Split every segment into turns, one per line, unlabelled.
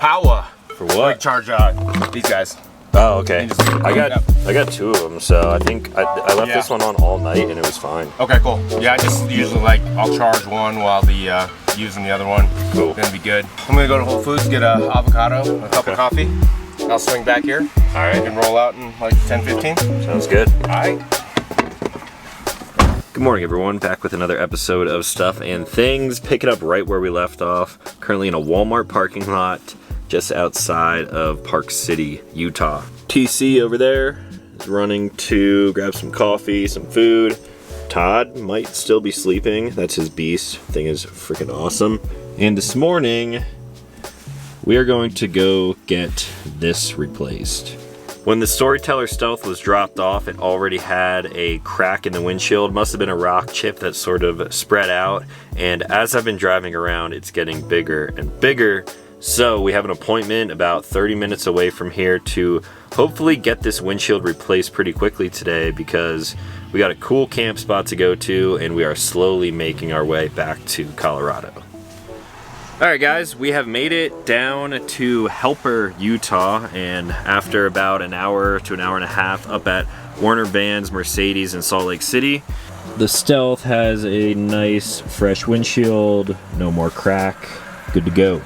power.
For what?
Like charge these guys.
Oh, okay. I got 2 of them, so I think I left this one on all night and it was fine.
Okay, cool. Yeah, I just usually I'll charge one while using the other one. Cool. Then be good. I'm gonna go to Whole Foods, get a avocado, a cup of coffee. I'll swing back here. All right. And roll out in like 10, 15.
Sounds good.
All right.
Good morning, everyone. Back with another episode of Stuff and Things. Picking up right where we left off. Currently in a Walmart parking lot just outside of Park City, Utah. TC over there is running to grab some coffee, some food. Todd might still be sleeping. That's his beast. Thing is freaking awesome. And this morning, we are going to go get this replaced. When the Storyteller Stealth was dropped off, it already had a crack in the windshield. Must have been a rock chip that sort of spread out. And as I've been driving around, it's getting bigger and bigger. So we have an appointment about 30 minutes away from here to hopefully get this windshield replaced pretty quickly today, because we got a cool camp spot to go to and we are slowly making our way back to Colorado. Alright guys, we have made it down to Helper, Utah, and after about an hour to an hour and a half up at Warner Vans Mercedes in Salt Lake City. The Stealth has a nice fresh windshield, no more crack, good to go.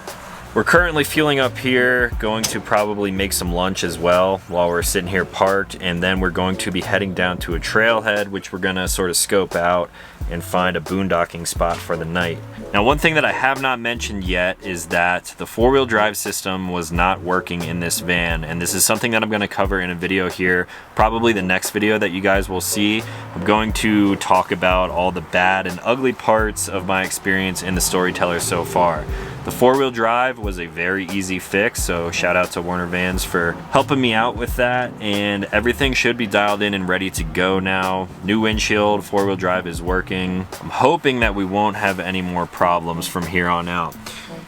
We're currently fueling up here, going to probably make some lunch as well while we're sitting here parked, and then we're going to be heading down to a trailhead, which we're gonna sort of scope out and find a boondocking spot for the night. Now, one thing that I have not mentioned yet is that the four-wheel drive system was not working in this van, and this is something that I'm gonna cover in a video here, probably the next video that you guys will see. I'm going to talk about all the bad and ugly parts of my experience in the Storyteller so far. The four-wheel drive was a very easy fix, so shout out to Warner Vans for helping me out with that, and everything should be dialed in and ready to go now. New windshield, four-wheel drive is working. I'm hoping that we won't have any more problems from here on out.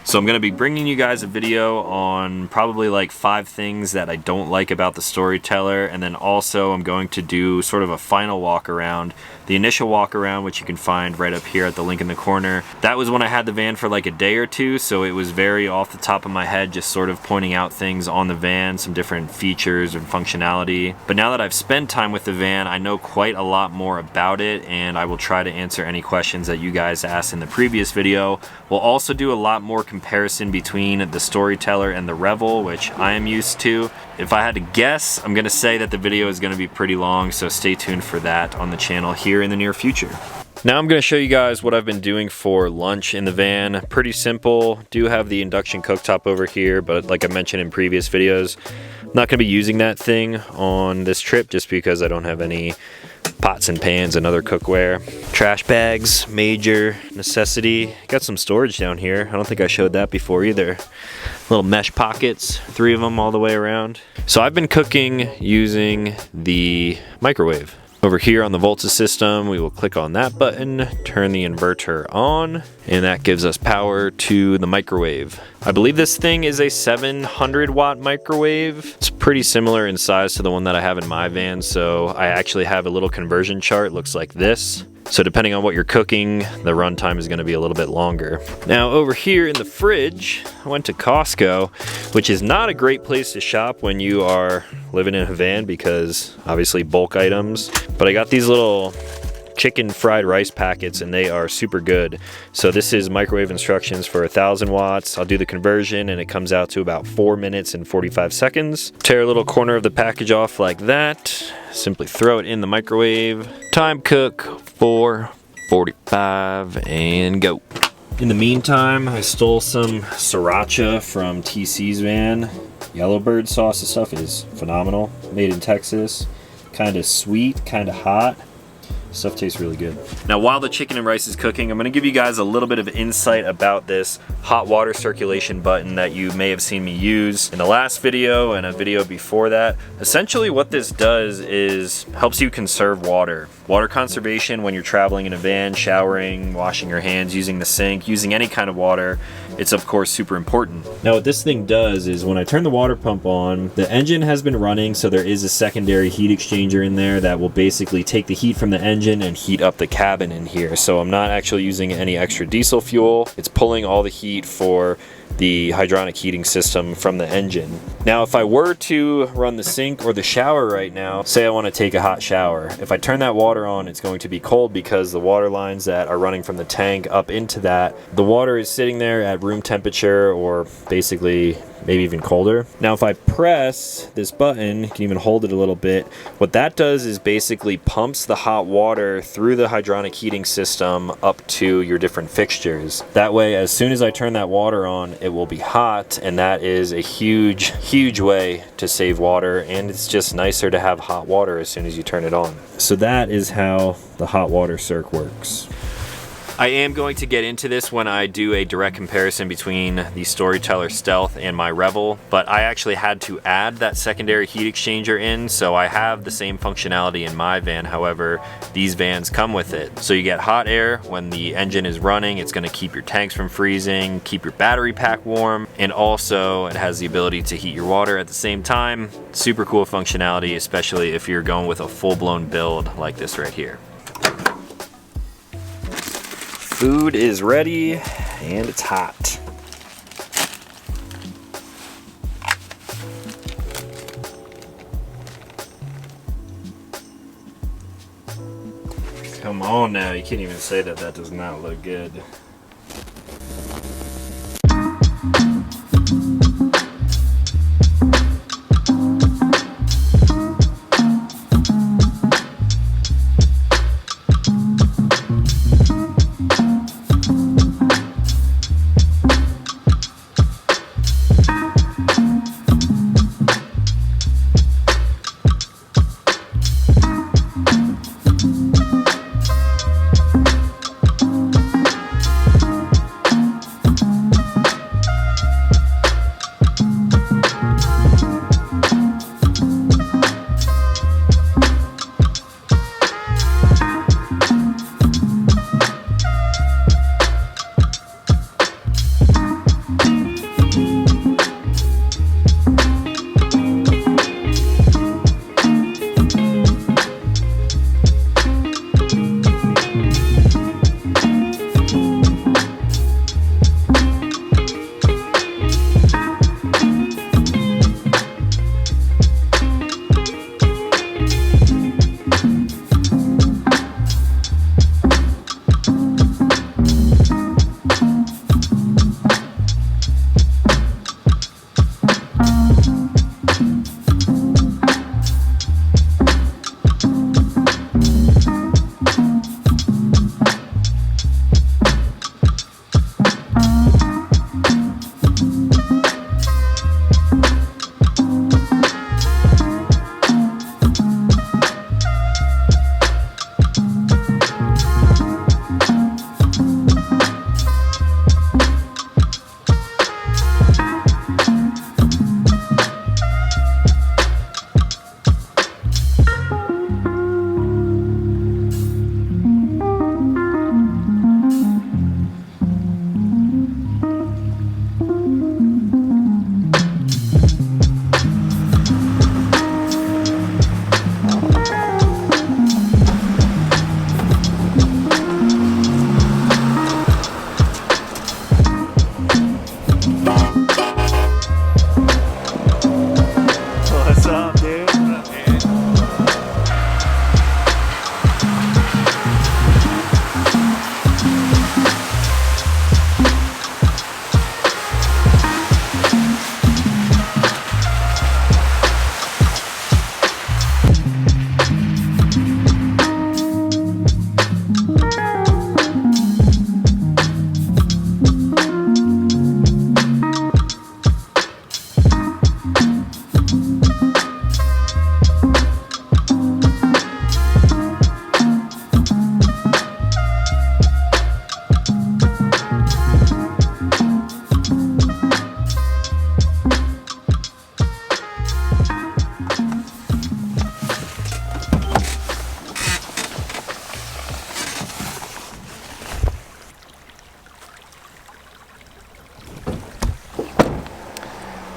So I'm gonna be bringing you guys a video on probably like 5 things that I don't like about the Storyteller, and then also I'm going to do sort of a final walk around. The initial walk around, which you can find right up here at the link in the corner, that was when I had the van for like a day or two, so it was very off the top of my head, just sort of pointing out things on the van, some different features and functionality. But now that I've spent time with the van, I know quite a lot more about it, and I will try to answer any questions that you guys asked in the previous video. We'll also do a lot more comparison between the Storyteller and the Revel, which I am used to. If I had to guess, I'm gonna say that the video is gonna be pretty long, so stay tuned for that on the channel here in the near future. Now I'm gonna show you guys what I've been doing for lunch in the van. Pretty simple. Do have the induction cooktop over here, but like I mentioned in previous videos, I'm not gonna be using that thing on this trip just because I don't have any pots and pans and other cookware. Trash bags, major necessity. Got some storage down here. I don't think I showed that before either. Little mesh pockets, 3 of them all the way around. So I've been cooking using the microwave. Over here on the Volta system, we will click on that button, turn the inverter on, and that gives us power to the microwave. I believe this thing is a 700 watt microwave. It's pretty similar in size to the one that I have in my van, so I actually have a little conversion chart, looks like this. So depending on what you're cooking, the runtime is gonna be a little bit longer. Now over here in the fridge, I went to Costco, which is not a great place to shop when you are living in a van because obviously bulk items. But I got these little chicken fried rice packets and they are super good. So this is microwave instructions for 1000 watts. I'll do the conversion and it comes out to about 4 minutes and 45 seconds. Tear a little corner of the package off like that. Simply throw it in the microwave. Time cook 4:45 and go. In the meantime, I stole some sriracha from TC's van. Yellowbird sauce and stuff is phenomenal. Made in Texas. Kind of sweet, kind of hot. Stuff tastes really good. Now while the chicken and rice is cooking, I'm gonna give you guys a little bit of insight about this hot water circulation button that you may have seen me use in the last video and a video before that. Essentially what this does is helps you conserve water. Water conservation when you're traveling in a van, showering, washing your hands, using the sink, using any kind of water, it's of course super important. Now what this thing does is when I turn the water pump on, the engine has been running, so there is a secondary heat exchanger in there that will basically take the heat from the engine and heat up the cabin in here. So I'm not actually using any extra diesel fuel. It's pulling all the heat for the hydronic heating system from the engine. Now if I were to run the sink or the shower right now, say I want to take a hot shower, if I turn that water on, it's going to be cold because the water lines that are running from the tank up into that, the water is sitting there at room temperature or basically maybe even colder. Now if I press this button, you can even hold it a little bit, what that does is basically pumps the hot water through the hydronic heating system up to your different fixtures. That way, as soon as I turn that water on, it will be hot, and that is a huge way to save water, and it's just nicer to have hot water as soon as you turn it on. So that is how the hot water circ works. I am going to get into this when I do a direct comparison between the Storyteller Stealth and my Revel, but I actually had to add that secondary heat exchanger in, so I have the same functionality in my van. However, these vans come with it. So you get hot air when the engine is running. It's going to keep your tanks from freezing, keep your battery pack warm, and also it has the ability to heat your water at the same time. Super cool functionality, especially if you're going with a full-blown build like this right here. Food is ready and it's hot. Come on now, you can't even say that does not look good.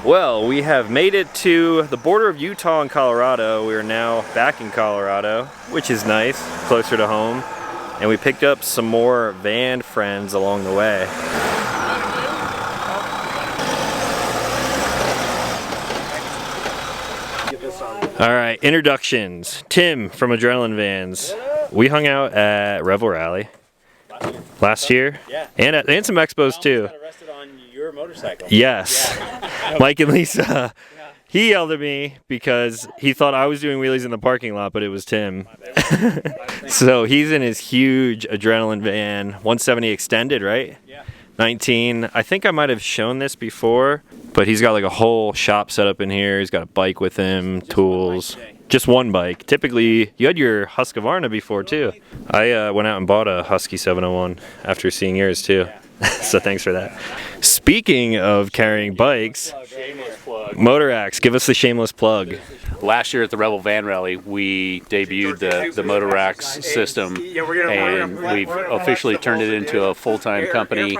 Well, we have made it to the border of Utah and Colorado. We are now back in Colorado, which is nice, closer to home. And we picked up some more van friends along the way. All right, introductions. Tim from Adrenaline Vans. We hung out at Revel Rally last year.
Yeah.
And some expos too.
Got arrested on your motorcycle.
Yes.
Yeah.
Mike and Lisa. He yelled at me because he thought I was doing wheelies in the parking lot, but it was Tim. So he's in his huge Adrenaline van, 170 extended, right?
Yeah.
19. I think I might have shown this before, but he's got like a whole shop set up in here. He's got a bike with him, tools. Just one bike. Typically, you had your Husqvarna before too. I went out and bought a Husky 701 after seeing yours too. So thanks for that. Speaking of carrying bikes, Motorax, give us the shameless plug.
Last year at the Rebel Van Rally, we debuted the Motorax system, and we've officially turned it into a full-time company,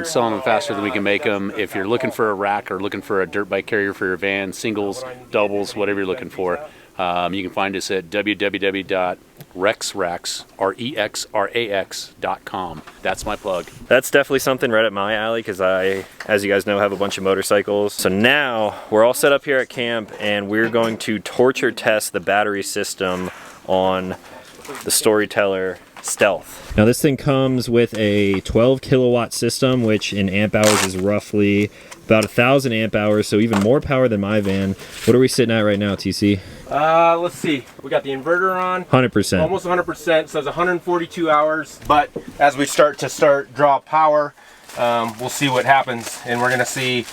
selling them faster than we can make them. If you're looking for a rack or looking for a dirt bike carrier for your van, singles, doubles, whatever you're looking for, you can find us at www.rexrax.com. That's my plug.
That's definitely something right up my alley because I, as you guys know, have a bunch of motorcycles. So now we're all set up here at camp and we're going to torture test the battery system on the Storyteller Stealth. Now this thing comes with a 12 kilowatt system, which in amp hours is roughly about 1,000 amp hours, so even more power than my van. What are we sitting at right now, TC?
Let's see. We got the inverter on.
100%.
Almost 100%, so it's 142 hours. But as we start draw power, we'll see what happens. And we're gonna see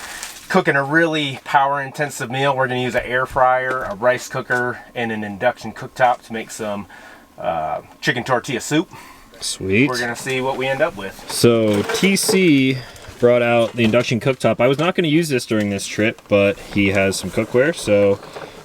cooking a really power intensive meal. We're gonna use an air fryer, a rice cooker, and an induction cooktop to make some chicken tortilla soup.
Sweet.
We're gonna see what we end up with.
So TC brought out the induction cooktop. I was not going to use this during this trip, but he has some cookware, so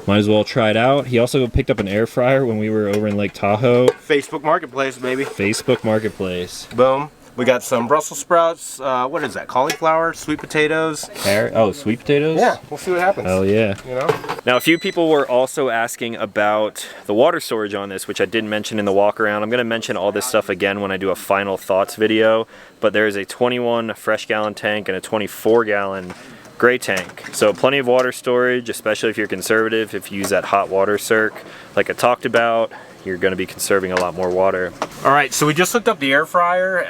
might as well try it out. He also picked up an air fryer when we were over in Lake Tahoe.
Facebook Marketplace, baby.
Facebook Marketplace.
Boom. We got some Brussels sprouts. What is that? Cauliflower, sweet potatoes.
Oh, sweet potatoes?
Yeah, we'll see what happens.
Oh yeah.
You know.
Now a few people were also asking about the water storage on this, which I didn't mention in the walk around. I'm going to mention all this stuff again when I do a final thoughts video, but there is a 21 fresh gallon tank and a 24 gallon gray tank. So plenty of water storage, especially if you're conservative. If you use that hot water circ like I talked about, you're going to be conserving a lot more water.
All right, so we just hooked up the air fryer.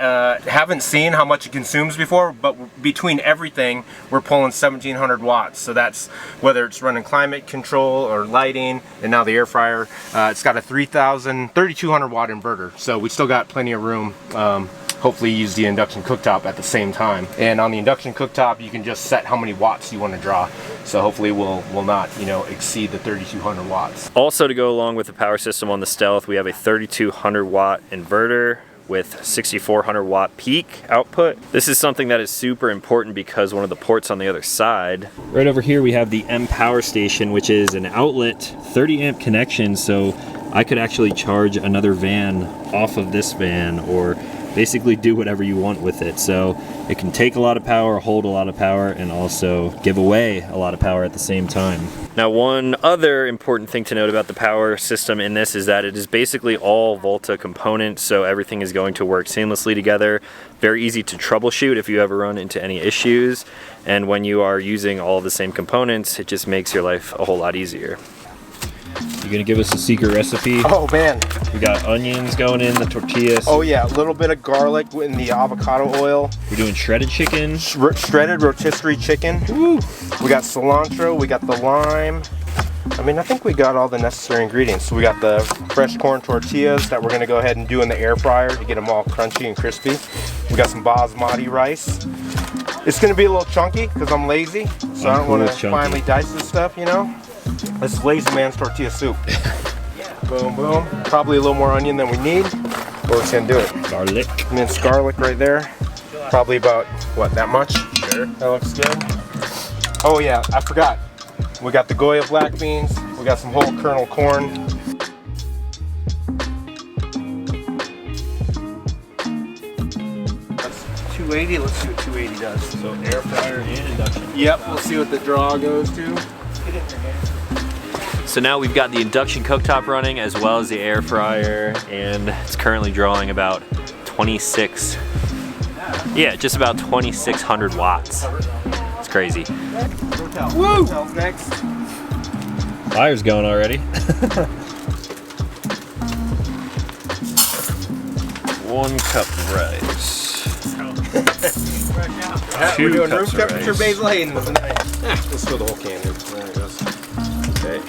Haven't seen how much it consumes before, but between everything, we're pulling 1,700 watts. So that's whether it's running climate control or lighting, and now the air fryer. It's got a 3,200 watt inverter, so we still got plenty of room. Hopefully use the induction cooktop at the same time. And on the induction cooktop, you can just set how many watts you want to draw. So hopefully we'll not, exceed the 3,200 watts.
Also, to go along with the power system on the Stealth, we have a 3,200 watt inverter with 6,400 watt peak output. This is something that is super important because one of the ports on the other side. Right over here we have the M Power Station, which is an outlet 30 amp connection, so I could actually charge another van off of this van or basically do whatever you want with it. So it can take a lot of power, hold a lot of power, and also give away a lot of power at the same time. Now, one other important thing to note about the power system in this is that it is basically all Volta components, so everything is going to work seamlessly together. Very easy to troubleshoot if you ever run into any issues, and when you are using all the same components, it just makes your life a whole lot easier. You gonna give us a secret recipe?
Oh man.
We got onions going in the tortillas.
Oh yeah, a little bit of garlic in the avocado oil.
We're doing shredded chicken.
Shredded rotisserie chicken. Woo. We got cilantro, we got the lime. I think we got all the necessary ingredients. So we got the fresh corn tortillas that we're gonna go ahead and do in the air fryer to get them all crunchy and crispy. We got some basmati rice. It's gonna be a little chunky because I'm lazy, so I don't want to finely dice this stuff, This is lazy man's tortilla soup. Boom, boom. Probably a little more onion than we need, but we're just gonna do it.
Garlic.
Minced garlic right there. Probably about, what, that much? Sure. That looks good. Oh yeah, I forgot. We got the Goya black beans. We got some whole kernel corn. Let's 280. Let's see what 280 does.
So air fryer and induction.
Yep, we'll see what the draw goes to.
So now we've got the induction cooktop running as well as the air fryer, and it's currently drawing about 26, yeah, just about 2,600 watts. It's crazy.
Woo! Next.
Fire's going already. One cup of rice.
We're doing room
cups of
temperature
rice.
basil Hayden tonight. Let's fill the whole can in. There it goes. Okay.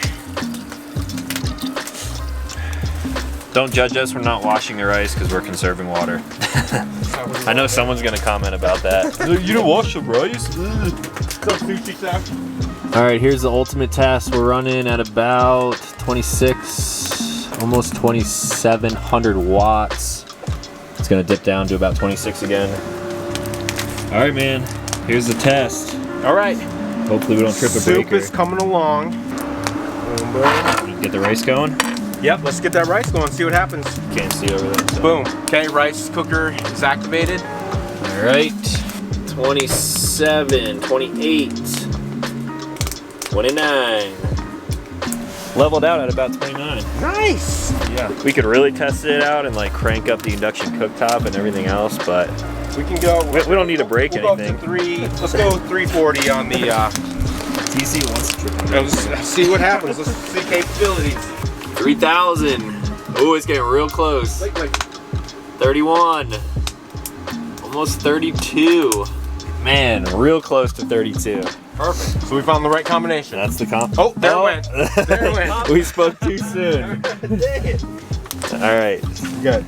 Don't judge us, we're not washing the rice because we're conserving water. I know someone's gonna comment about that. You don't wash the rice? All right, here's the ultimate test. We're running at about 26, almost 2,700 watts. It's gonna dip down to about 26 again. All right, man, here's the test.
All right.
Hopefully we don't trip a
Soup
breaker.
is coming along. Boom, boom.
Get the rice going.
Yep, let's get that rice going, see what happens.
Can't see over there. So.
Boom. Okay, rice cooker is activated.
All right, 27, 28, 29. Leveled out at about 29.
Nice.
Yeah, we could really test it out and like crank up the induction cooktop and everything else, but
We can go.
we don't need to break
we'll
anything.
Go up to let's go 340 on the.
TC wants to trip.
Let's see what happens. Let's see capabilities.
3,000. Oh, it's getting real close. 31. Almost 32. Man, real close to 32.
Perfect. So we found the right combination.
That's the comp.
Oh, there it went. There it went.
We spoke too soon. All right.
Good.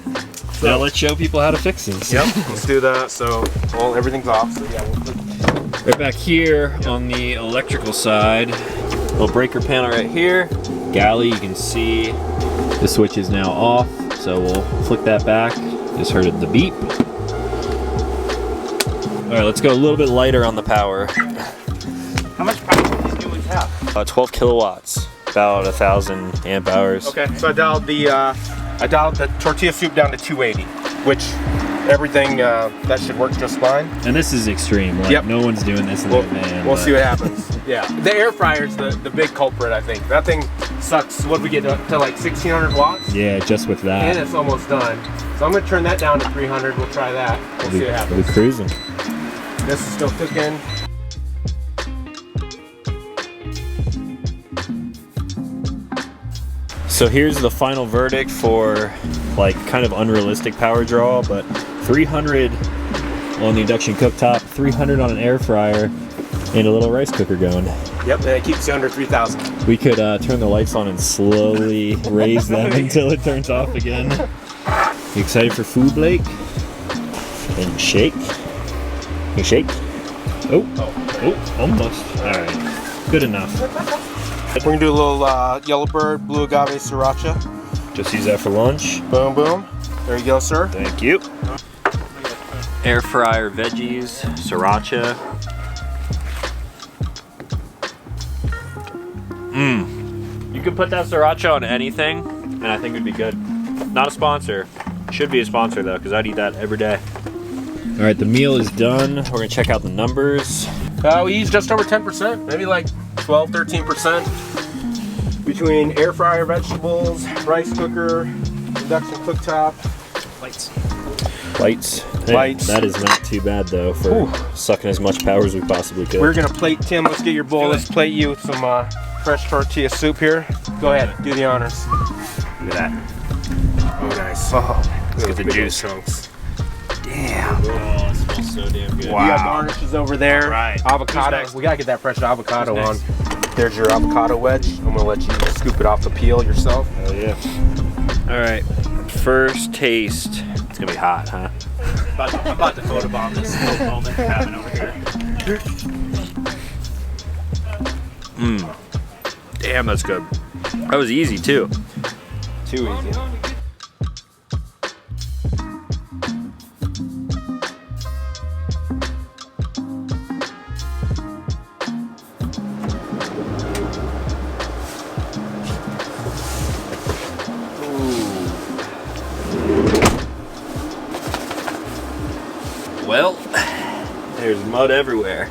Now let's show people how to fix this.
Yep. Let's do that. So, well, everything's off. So yeah, we'll click.
Right back here on the electrical side, little breaker panel right here. Galley, you can see the switch is now off, so we'll flick that back. Just heard the beep. All right, let's go a little bit lighter on the power.
How much power do these new ones have?
12 kilowatts, about 1,000 amp hours.
Okay. So I dialed the tortilla soup down to 280, which everything that should work just fine.
And this is extreme. Like,
Yep.
no one's doing this in their van.
We'll
but-
see what happens. Yeah. The air fryer's the big culprit, I think. That thing sucks. What we get to like 1,600 watts?
Yeah, just with that.
And it's almost done. So I'm gonna turn that down to 300. We'll try that. We'll see what happens.
We're cruising.
This is still cooking.
So here's the final verdict for like kind of unrealistic power draw, but 300 on the induction cooktop, 300 on an air fryer, and a little rice cooker going.
Yep, and it keeps you under 3,000.
We could turn the lights on and slowly raise them until it turns off again. You excited for food, Blake? And shake. You shake? Oh, almost. All right, good enough.
We're gonna do a little Yellowbird Blue Agave Sriracha.
Just use that for lunch.
Boom, boom. There you go, sir.
Thank you. Air fryer veggies, sriracha. You could put that sriracha on anything, and I think it'd be good. Not a sponsor. Should be a sponsor though, because I'd eat that every day. All right, the meal is done. We're gonna check out the numbers.
We use just over 10%, maybe like 12, 13% between air fryer vegetables, rice cooker, induction cooktop.
Lights.
Lights.
That is not too bad though for sucking as much power as we possibly could.
We're gonna plate Tim. Let's get your bowl. Let's plate you with some fresh tortilla soup here. Go ahead, do the honors.
Look at that.
Oh, nice. Oh,
Let's get the
big
juice.
chunks.
Damn. Oh, it smells so damn good.
You got garnishes over there.
Right.
Avocado. We gotta get that fresh avocado on. There's your avocado wedge. I'm gonna let you scoop it off the peel yourself.
Hell yeah. All right. First taste. It's gonna be hot, huh?
I'm about to photobomb this little moment we're having over here.
Damn, that's good. That was easy too.
Too easy.
Well, there's mud everywhere.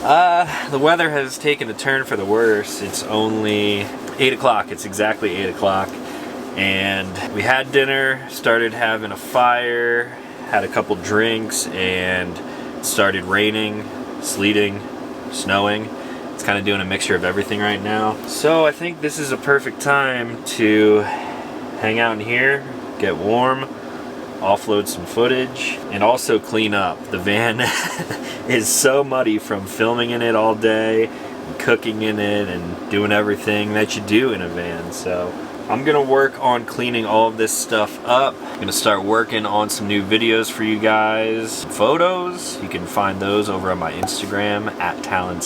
The weather has taken a turn for the worse. It's only 8 o'clock. It's exactly 8 o'clock. And we had dinner, started having a fire, had a couple drinks, and it started raining, sleeting, snowing. It's kind of doing a mixture of everything right now. So I think this is a perfect time to hang out in here, get warm, offload some footage, and also clean up. The van is so muddy from filming in it all day, and cooking in it, and doing everything that you do in a van. So I'm gonna work on cleaning all of this stuff up. I'm gonna start working on some new videos for you guys. Photos, you can find those over on my Instagram at Talon.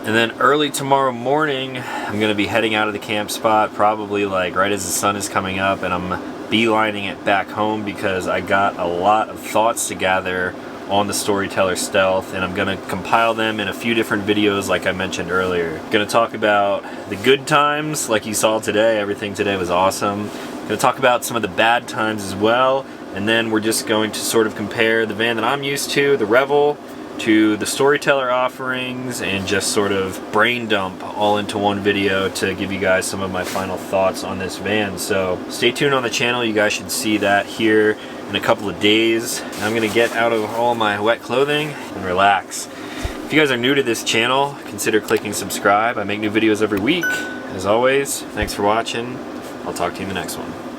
And then early tomorrow morning, I'm gonna be heading out of the camp spot, probably like right as the sun is coming up, and I'm beelining it back home because I got a lot of thoughts to gather on the Storyteller Stealth, and I'm gonna compile them in a few different videos like I mentioned earlier. I'm gonna talk about the good times like you saw today. Everything today was awesome. I'm gonna talk about some of the bad times as well, and then we're just going to sort of compare the van that I'm used to, the Revel, to the Storyteller offerings, and just sort of brain dump all into one video to give you guys some of my final thoughts on this van. So stay tuned on the channel. You guys should see that here in a couple of days. I'm gonna get out of all my wet clothing and relax. If you guys are new to this channel, consider clicking subscribe. I make new videos every week. As always, thanks for watching. I'll talk to you in the next one.